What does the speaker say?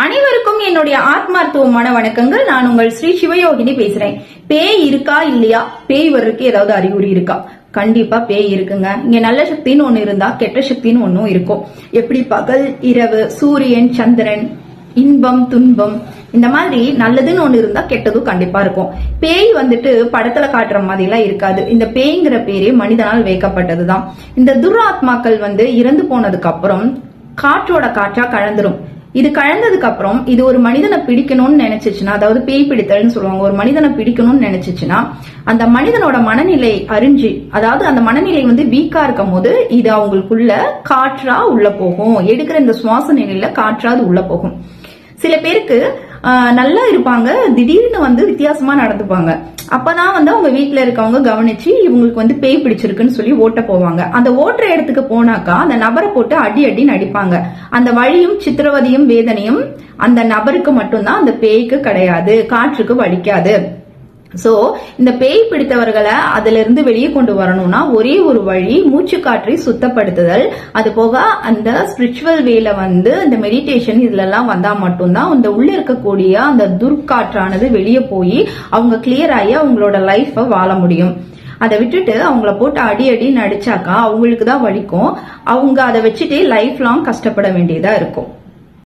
அனைவருக்கும் என்னுடைய ஆத்மார்த்தவமான வணக்கங்கள். நான் உங்கள் ஸ்ரீ சிவயோகினி பேசுறேன். பேய் இருக்கா இல்லையா? பேய் வர்றதுக்கு ஏதாவது அறிகுறி இருக்கா? கண்டிப்பா பேய் இருக்குங்க. இங்க நல்ல சக்தின்னு ஒண்ணு இருந்தா கெட்ட சக்தின்னு ஒன்னும் இருக்கும். எப்படி பகல் இரவு, சூரியன் சந்திரன், இன்பம் துன்பம், இந்த மாதிரி நல்லதுன்னு ஒண்ணு இருந்தா கெட்டதும் கண்டிப்பா இருக்கும். பேய் வந்துட்டு படத்துல காட்டுற மாதிரி எல்லாம் இருக்காது. இந்த பேய்ங்கிற பேரே மனிதனால் வைக்கப்பட்டதுதான். இந்த துராத்மாக்கள் இறந்து போனதுக்கு அப்புறம் காற்றோட காற்றா கலந்துரும். இது கலந்ததுக்கு அப்புறம் இது ஒரு மனிதனை பிடிக்கணும்னு நினைச்சிச்சுன்னா, அதாவது பேய் பிடித்தல்னு சொல்லுவாங்க, ஒரு மனிதனை பிடிக்கணும்னு நினைச்சிச்சுன்னா அந்த மனிதனோட மனநிலை அறிஞ்சு, அதாவது அந்த மனநிலை வீக்கா இருக்கும் போது இது அவங்களுக்குள்ள காற்றா உள்ள போகும். எடுக்கிற இந்த சுவாச நிலையில காற்றா அது உள்ள போகும். சில பேருக்கு நல்லா இருப்பாங்க, திடீர்னு வித்தியாசமா நடந்துப்பாங்க. அப்பதான் அவங்க வீட்டுல இருக்கவங்க கவனிச்சு இவங்களுக்கு பேய் பிடிச்சிருக்குன்னு சொல்லி ஓட்ட போவாங்க. அந்த ஓட்டுற இடத்துக்கு போனாக்கா அந்த நபரை போட்டு அடி அடின்னு அடிப்பாங்க. அந்த வழியும் சித்திரவதையும் வேதனையும் அந்த நபருக்கு மட்டும்தான், அந்த பேய்க்கு கிடையாது, காற்றுக்கு வலிக்காது. சோ இந்த பேய் பிடித்தவர்களை அதுல இருந்து வெளியே கொண்டு வரணும்னா ஒரே ஒரு வழி, மூச்சு காற்றை சுத்தப்படுத்துதல். அது போக அந்த ஸ்பிரிச்சுவல் வேல இந்த மெடிடேஷன் இதுல எல்லாம் வந்தா மட்டும்தான் அந்த உள்ள இருக்கக்கூடிய அந்த துர்காற்றானது வெளியே போய் அவங்க கிளியர் ஆகி அவங்களோட லைஃப வாழ முடியும். அதை விட்டுட்டு அவங்கள போட்டு அடி அடின்னு அடிச்சாக்கா அவங்களுக்கு தான் வலிக்கும். அவங்க அதை வச்சுட்டு லைஃப் லாங் கஷ்டப்பட வேண்டியதா இருக்கும்.